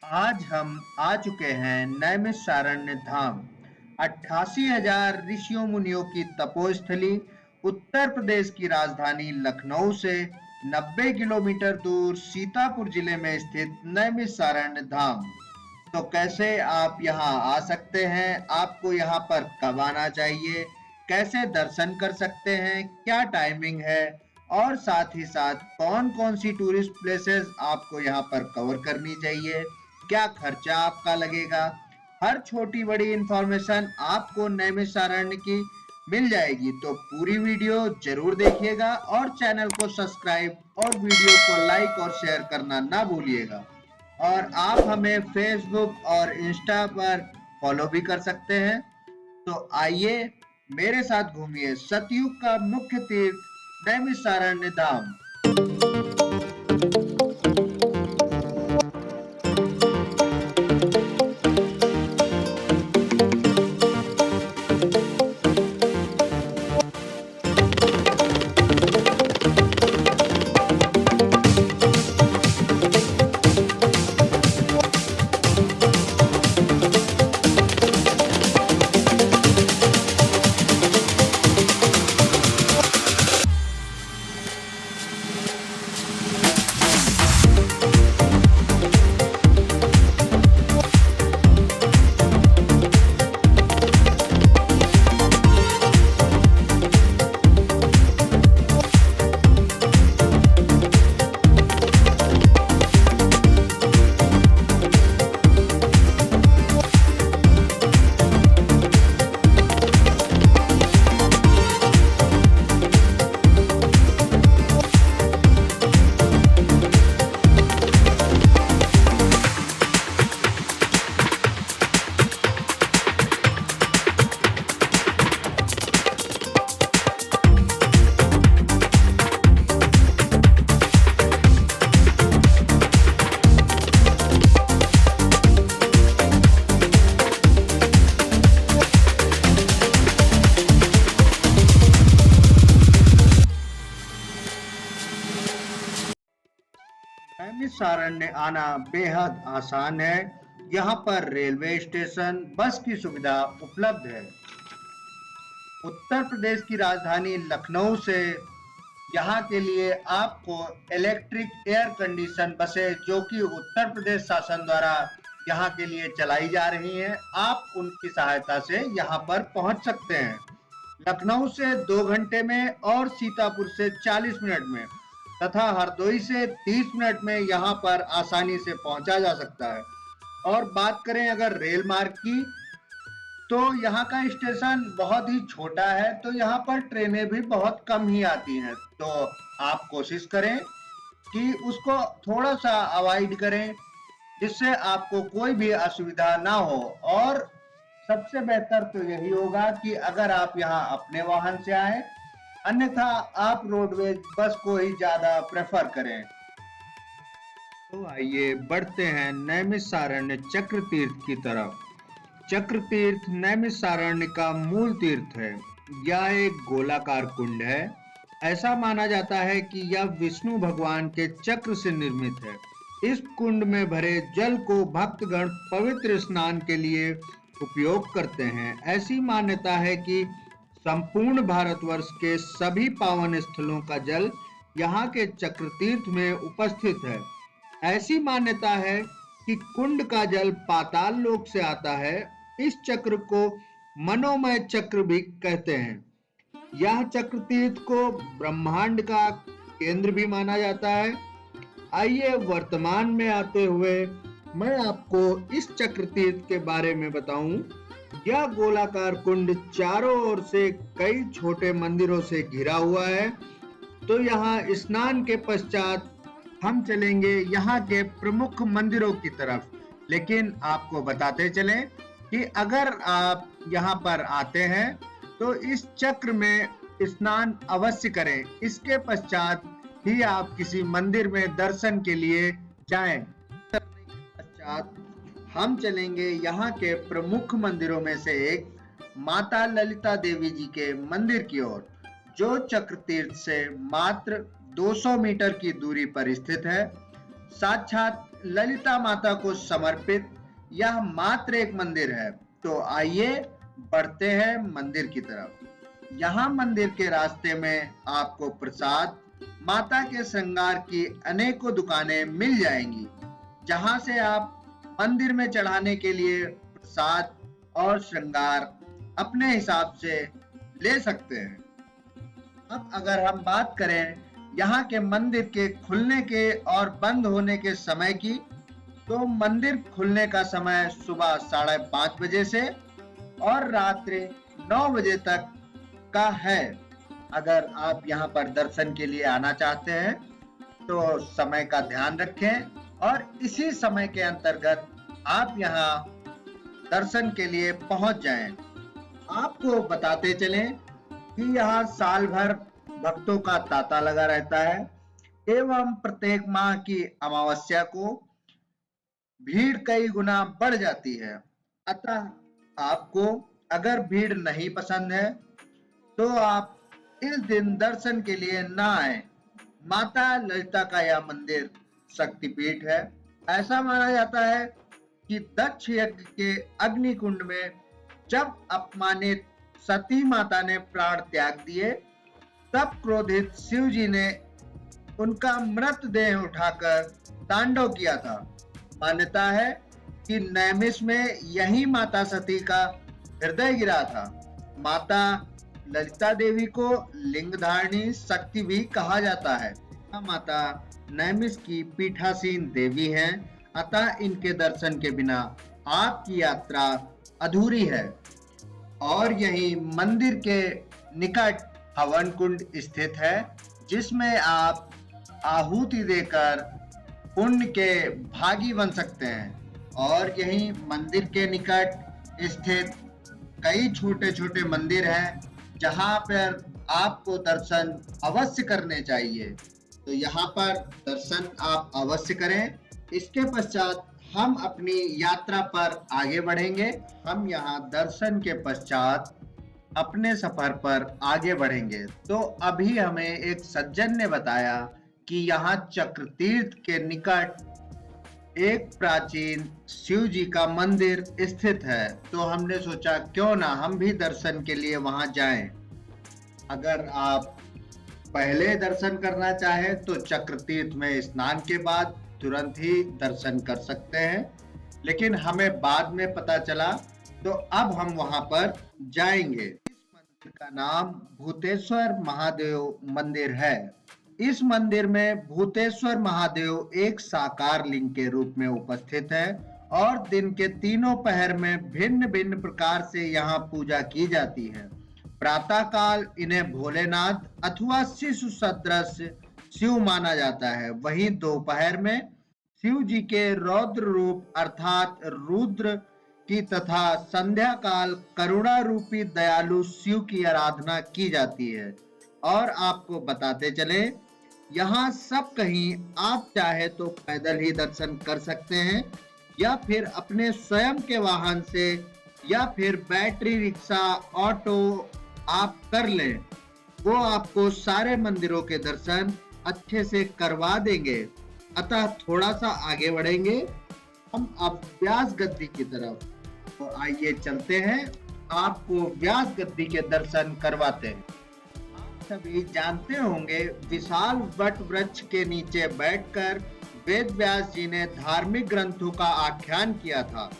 आज हम आ चुके हैं नैमिषारण्य धाम। 88,000 ऋषियों मुनियों की तपोस्थली, उत्तर प्रदेश की राजधानी लखनऊ से 90 किलोमीटर दूर सीतापुर जिले में स्थित नैमिषारण्य धाम। तो कैसे आप यहाँ आ सकते हैं, आपको यहाँ पर कब आना चाहिए, कैसे दर्शन कर सकते हैं, क्या टाइमिंग है और साथ ही साथ कौन कौन सी टूरिस्ट प्लेसेस आपको यहाँ पर कवर करनी चाहिए, क्या खर्चा आपका लगेगा, हर छोटी बड़ी इंफॉर्मेशन आपको नैमिषारण्य की मिल जाएगी। तो पूरी वीडियो जरूर देखिएगा और चैनल को सब्सक्राइब और वीडियो को लाइक और शेयर करना ना भूलिएगा। और आप हमें फेसबुक और इंस्टा पर फॉलो भी कर सकते हैं। तो आइए मेरे साथ घूमिए सतयुग का मुख्य तीर्थ नैमिषारण्य धाम। नैमिषारण्य आना बेहद आसान है। यहाँ पर रेलवे स्टेशन, बस की सुविधा उपलब्ध है। उत्तर प्रदेश की राजधानी लखनऊ से यहाँ के लिए आपको इलेक्ट्रिक एयर कंडीशन बसें, जो कि उत्तर प्रदेश शासन द्वारा यहाँ के लिए चलाई जा रही हैं, आप उनकी सहायता से यहाँ पर पहुँच सकते हैं। लखनऊ से 2 घंटे में और सीतापुर से 40 मिनट में तथा हरदोई से 30 मिनट में यहाँ पर आसानी से पहुंचा जा सकता है। और बात करें अगर रेल मार्ग की, तो यहाँ का स्टेशन बहुत ही छोटा है, तो यहाँ पर ट्रेनें भी बहुत कम ही आती हैं। तो आप कोशिश करें कि उसको थोड़ा सा अवॉइड करें, जिससे आपको कोई भी असुविधा ना हो। और सबसे बेहतर तो यही होगा कि अगर आप यहाँ अपने वाहन से आए, अन्यथा आप रोडवेज बस को ही ज्यादा प्रेफर करें। तो आइए बढ़ते हैं नैमिषारण्य चक्र तीर्थ की तरफ। चक्र तीर्थ नैमिषारण्य का मूल तीर्थ है। यह एक गोलाकार कुंड है। ऐसा माना जाता है कि यह विष्णु भगवान के चक्र से निर्मित है। इस कुंड में भरे जल को भक्तगण पवित्र स्नान के लिए उपयोग करते हैं। ऐसी मान्यता है कि संपूर्ण भारतवर्ष के सभी पावन स्थलों का जल यहाँ के चक्र तीर्थ में उपस्थित है। ऐसी मान्यता है कि कुंड का जल पाताल लोक से आता है। इस चक्र को मनोमय चक्र भी कहते हैं। यह चक्र तीर्थ को ब्रह्मांड का केंद्र भी माना जाता है। आइए वर्तमान में आते हुए मैं आपको इस चक्र तीर्थ के बारे में बताऊं। यह गोलाकार कुंड चारों ओर से कई छोटे मंदिरों से घिरा हुआ है। तो यहाँ स्नान के पश्चात हम चलेंगे यहाँ के प्रमुख मंदिरों की तरफ। लेकिन आपको बताते चलें कि अगर आप यहाँ पर आते हैं तो इस चक्र में स्नान अवश्य करें। इसके पश्चात ही आप किसी मंदिर में दर्शन के लिए जाएं। पश्चात हम चलेंगे यहाँ के प्रमुख मंदिरों में से एक माता ललिता देवी जी के मंदिर की ओर, जो चक्र तीर्थ से मात्र 200 मीटर की दूरी पर स्थित है। साक्षात ललिता माता को समर्पित यह मात्र एक मंदिर है। तो आइए बढ़ते हैं मंदिर की तरफ। यहाँ मंदिर के रास्ते में आपको प्रसाद, माता के श्रृंगार की अनेकों दुकानें मिल जाएंगी, जहाँ से आप मंदिर में चढ़ाने के लिए प्रसाद और श्रृंगार अपने हिसाब से ले सकते हैं। अब अगर हम बात करें यहाँ के मंदिर के खुलने के और बंद होने के समय की, तो मंदिर खुलने का समय सुबह 5:30 बजे से और रात्रि 9 बजे तक का है। अगर आप यहाँ पर दर्शन के लिए आना चाहते हैं तो समय का ध्यान रखें और इसी समय के अंतर्गत आप यहाँ दर्शन के लिए पहुंच जाएं। आपको बताते चलें कि यहाँ साल भर भक्तों का तांता लगा रहता है एवं प्रत्येक माह की अमावस्या को भीड़ कई गुना बढ़ जाती है। अतः आपको अगर भीड़ नहीं पसंद है तो आप इस दिन दर्शन के लिए ना आए। माता ललिता का यह मंदिर शक्तिपीठ है। ऐसा माना जाता है कि दक्ष यज्ञ के अग्निकुंड में जब अपमानित सती माता ने प्राण त्याग दिए, तब क्रोधित शिव जी ने उनका मृतदेह उठाकर तांडव किया था। मान्यता है कि नैमिष में यही माता सती का हृदय गिरा था। माता ललिता देवी को लिंगधारिणी शक्ति भी कहा जाता है। माता नैमिष की पीठासीन देवी हैं, अतः इनके दर्शन के बिना आपकी यात्रा अधूरी है। और यही मंदिर के निकट हवन कुंड स्थित है, जिसमें आप आहुति देकर पुण्य के भागी बन सकते हैं। और यही मंदिर के निकट स्थित कई छोटे छोटे मंदिर हैं, जहां पर आपको दर्शन अवश्य करने चाहिए। तो यहाँ पर दर्शन आप अवश्य करें। इसके पश्चात हम अपनी यात्रा पर आगे बढ़ेंगे। हम यहाँ दर्शन के पश्चात अपने सफर पर आगे बढ़ेंगे। तो अभी हमें एक सज्जन ने बताया कि यहाँ चक्रतीर्थ के निकट एक प्राचीन शिव जी का मंदिर स्थित है। तो हमने सोचा क्यों ना हम भी दर्शन के लिए वहां जाएं। अगर आप पहले दर्शन करना चाहें तो चक्रतीर्थ में स्नान के बाद तुरंत ही दर्शन कर सकते हैं, लेकिन हमें बाद में पता चला तो अब हम वहां पर जाएंगे। इस मंदिर का नाम भूतेश्वर महादेव मंदिर है। इस मंदिर में भूतेश्वर महादेव एक साकार लिंग के रूप में उपस्थित है और दिन के तीनों पहर में भिन्न भिन्न प्रकार से यहाँ पूजा की जाती है। प्रातः काल इन्हें भोलेनाथ अथवा शिशु सदृश शिव माना जाता है। वहीं दोपहर में शिव जी के रौद्र रूप अर्थात रुद्र की तथा संध्या काल करुणा रूपी दयालु शिव की आराधना की जाती है। और आपको बताते चले, यहाँ सब कहीं आप चाहे तो पैदल ही दर्शन कर सकते हैं या फिर अपने स्वयं के वाहन से या फिर बैटरी रिक्शा ऑटो आप कर लें। वो आपको सारे मंदिरों के दर्शन अच्छे से करवा देंगे। अतः थोड़ा सा आगे बढ़ेंगे हम अब व्यास गद्दी की तरफ। तो आइए चलते हैं, आपको व्यास गद्दी के दर्शन करवाते हैं। आप सभी जानते होंगे विशाल वट वृक्ष के नीचे बैठकर वेद व्यास जी ने धार्मिक ग्रंथों का आख्यान किया था,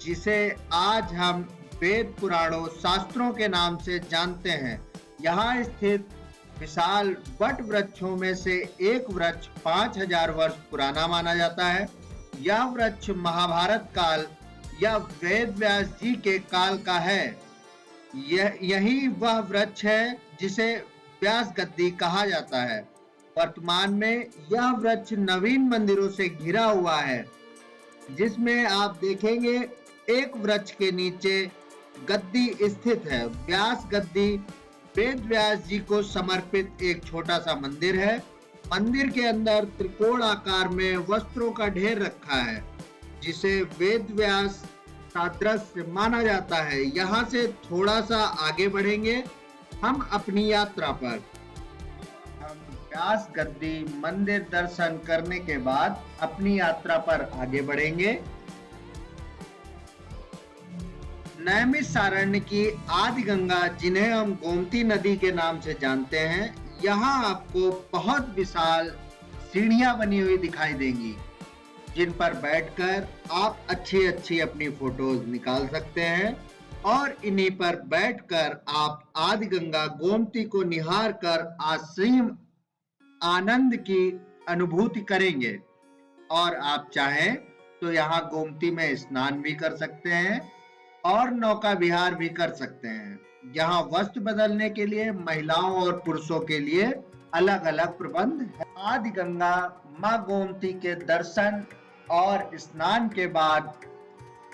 जिसे आज हम वेद पुराणों शास्त्रों के नाम से जानते हैं। यहाँ स्थित विशाल वट वृक्षों में से एक वृक्ष 5000 वर्ष पुराना माना जाता है। यह वृक्ष महाभारत काल या वेद व्यास जी के काल का है। यही वह वृक्ष है जिसे व्यास गद्दी कहा जाता है। वर्तमान में यह वृक्ष नवीन मंदिरों से घिरा हुआ है, जिसमें आप देखेंगे एक वृक्ष के नीचे गद्दी स्थित है। व्यास गद्दी वेद व्यास जी को समर्पित एक छोटा सा मंदिर है। मंदिर के अंदर त्रिकोण आकार में वस्त्रों का ढेर रखा है, जिसे वेद व्यास सादृश्य माना जाता है। यहाँ से थोड़ा सा आगे बढ़ेंगे हम अपनी यात्रा पर। हम व्यास गद्दी मंदिर दर्शन करने के बाद अपनी यात्रा पर आगे बढ़ेंगे। नैमिषारण्य की आदि गंगा, जिन्हें हम गोमती नदी के नाम से जानते हैं, यहाँ आपको बहुत विशाल सीढ़ियां बनी हुई दिखाई देंगी, जिन पर बैठकर आप अच्छी अच्छी अपनी फोटोज निकाल सकते हैं और इन्हीं पर बैठकर आप आदि गंगा गोमती को निहार कर असीम आनंद की अनुभूति करेंगे। और आप चाहें तो यहाँ गोमती में स्नान भी कर सकते हैं और नौका विहार भी कर सकते हैं। यहाँ वस्त्र बदलने के लिए महिलाओं और पुरुषों के लिए अलग अलग प्रबंध है। आदि गंगा माँ गोमती के दर्शन और स्नान के बाद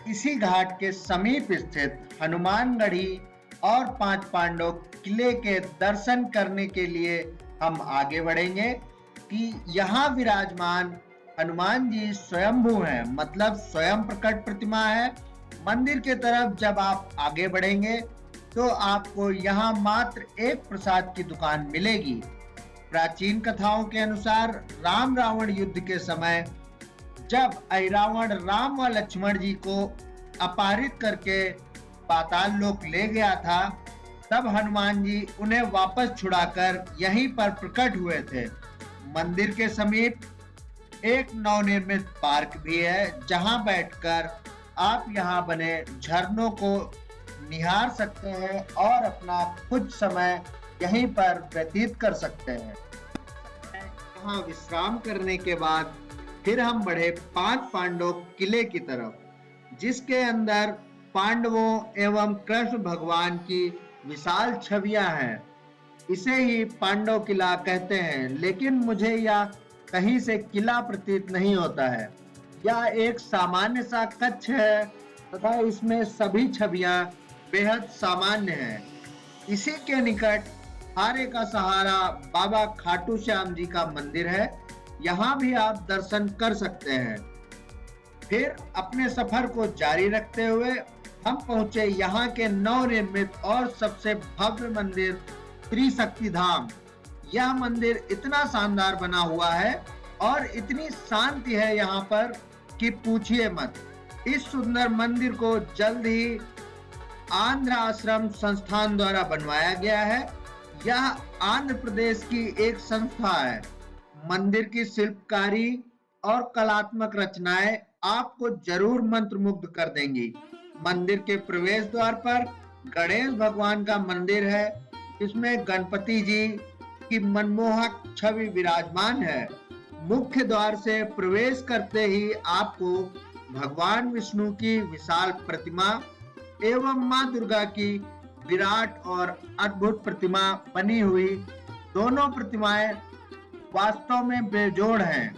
इसी घाट के समीप स्थित हनुमानगढ़ी और पांच पांडव किले के दर्शन करने के लिए हम आगे बढ़ेंगे कि यहाँ विराजमान हनुमान जी स्वयंभू हैं, मतलब स्वयं प्रकट प्रतिमा है। मंदिर के तरफ जब आप आगे बढ़ेंगे तो आपको यहाँ मात्र एक प्रसाद की दुकान मिलेगी। प्राचीन कथाओं के अनुसार राम रावण युद्ध के समय जब अहिरावण राम व लक्ष्मण जी को अपहरित करके पाताल लोक ले गया था, तब हनुमान जी उन्हें वापस छुड़ाकर यहीं पर प्रकट हुए थे। मंदिर के समीप एक नवनिर्मित पार्क भी है, जहां बैठकर आप यहां बने झरनों को निहार सकते हैं और अपना कुछ समय यहीं पर व्यतीत कर सकते हैं। यहाँ विश्राम करने के बाद फिर हम बढ़े पांच पांडव किले की तरफ, जिसके अंदर पांडवों एवं कृष्ण भगवान की विशाल छवियां हैं। इसे ही पांडव किला कहते हैं, लेकिन मुझे यह कहीं से किला प्रतीत नहीं होता है। यह एक सामान्य सा कक्ष है तथा इसमें सभी छवियां बेहद सामान्य हैं। इसी के निकट हारे का सहारा बाबा खाटू श्याम जी का मंदिर है, यहाँ भी आप दर्शन कर सकते हैं। फिर अपने सफर को जारी रखते हुए हम पहुंचे यहाँ के नवनिर्मित और सबसे भव्य मंदिर त्रिशक्ति धाम। यह मंदिर इतना शानदार बना हुआ है और इतनी शांति है यहाँ पर कि पूछिए मत। इस सुंदर मंदिर को जल्द ही आंध्र आश्रम संस्थान द्वारा बनवाया गया है। यह आंध्र प्रदेश की एक संस्था है। मंदिर की शिल्पकारी और कलात्मक रचनाएं आपको जरूर मंत्रमुग्ध कर देंगी। मंदिर के प्रवेश द्वार पर गणेश भगवान का मंदिर है, जिसमें गणपति जी की मनमोहक छवि विराजमान है। मुख्य द्वार से प्रवेश करते ही आपको भगवान विष्णु की विशाल प्रतिमा एवं मां दुर्गा की विराट और अद्भुत प्रतिमा बनी हुई, दोनों प्रतिमाएं वास्तव में बेजोड़ हैं,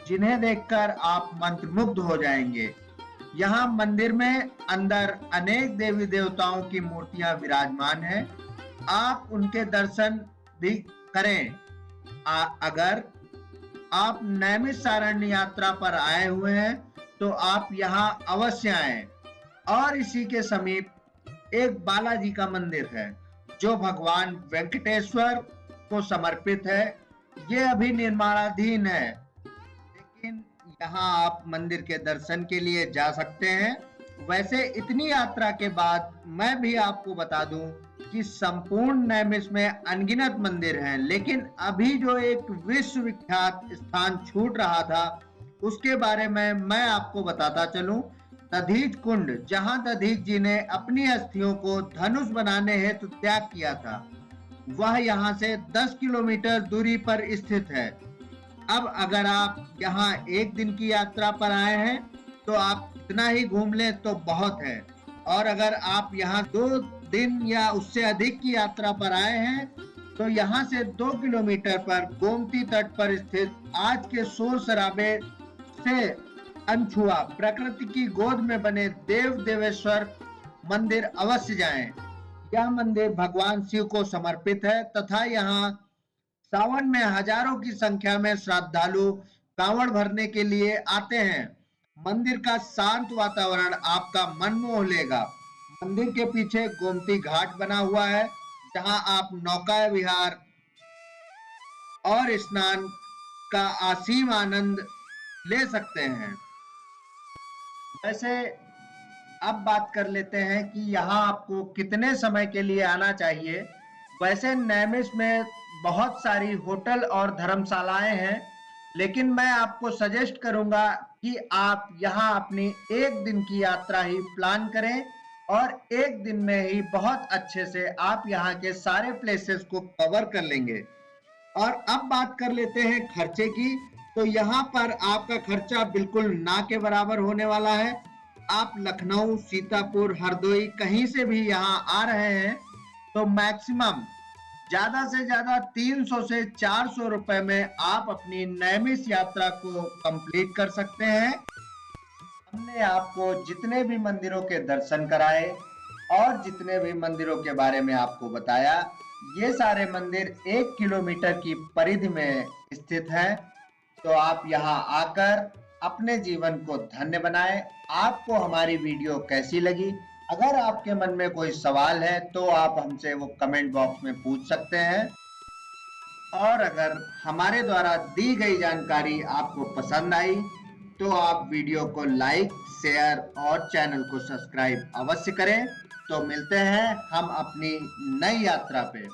जिन्हें देखकर आप मंत्रमुग्ध हो जाएंगे। यहाँ मंदिर में अंदर अनेक देवी देवताओं की मूर्तियां विराजमान हैं। आप उनके दर्शन भी करें। अगर आप नैमिषारण्य यात्रा पर आए हुए हैं तो आप यहाँ अवश्य आएं। और इसी के समीप एक बालाजी का मंदिर है, जो भगवान वेंकटेश्वर को समर्पित है। ये अभी निर्माणाधीन है, लेकिन यहाँ आप मंदिर के दर्शन के लिए जा सकते हैं। वैसे इतनी यात्रा के बाद मैं भी आपको बता दूं कि संपूर्ण नैमिष में अनगिनत मंदिर हैं, लेकिन अभी जो एक विश्वविख्यात स्थान छूट रहा था, उसके बारे में मैं आपको बताता चलूं। दधीच कुंड, जहां दधीच जी ने अपनी अस्थियों को धनुष बनाने हेतु त्याग किया था, वह यहाँ से 10 किलोमीटर दूरी पर स्थित है। अब अगर आप यहाँ एक दिन की यात्रा पर आए हैं तो आप इतना ही घूम लें तो बहुत है, और अगर आप यहाँ 2 दिन या उससे अधिक की यात्रा पर आए हैं तो यहाँ से 2 किलोमीटर पर गोमती तट पर स्थित आज के शोर शराबे से अनछुआ प्रकृति की गोद में बने देव देवेश्वर मंदिर अवश्य जाएं। यह मंदिर भगवान शिव को समर्पित है तथा यहाँ सावन में हजारों की संख्या में श्रद्धालु कांवड़ भरने के लिए आते हैं। मंदिर का शांत वातावरण आपका मन मोह लेगा। मंदिर के पीछे गोमती घाट बना हुआ है, जहां आप नौका विहार और स्नान का असीम आनंद ले सकते हैं। वैसे अब बात कर लेते हैं कि यहाँ आपको कितने समय के लिए आना चाहिए। वैसे नैमिष में बहुत सारी होटल और धर्मशालाएं हैं, लेकिन मैं आपको सजेस्ट करूंगा कि आप यहाँ अपनी एक दिन की यात्रा ही प्लान करें और एक दिन में ही बहुत अच्छे से आप यहाँ के सारे प्लेसेस को कवर कर लेंगे। और अब बात कर लेते हैं खर्चे की। तो यहाँ पर आपका खर्चा बिल्कुल ना के बराबर होने वाला है। आप लखनऊ, सीतापुर, हरदोई कहीं से भी यहाँ आ रहे हैं तो मैक्सिमम ज्यादा से ज्यादा 300 से 400 रुपए में आप अपनी नैमिष यात्रा को कंप्लीट कर सकते हैं। हमने आपको जितने भी मंदिरों के दर्शन कराए और जितने भी मंदिरों के बारे में आपको बताया, ये सारे मंदिर 1 किलोमीटर की परिधि में स्थित हैं। तो आप यहाँ आकर अपने जीवन को धन्य बनाएं। आपको हमारी वीडियो कैसी लगी? अगर आपके मन में कोई सवाल है तो आप हमसे वो कमेंट बॉक्स में पूछ सकते हैं। और अगर हमारे द्वारा दी गई जानकारी आपको पसंद आई तो आप वीडियो को लाइक, शेयर और चैनल को सब्सक्राइब अवश्य करें। तो मिलते हैं हम अपनी नई यात्रा पे।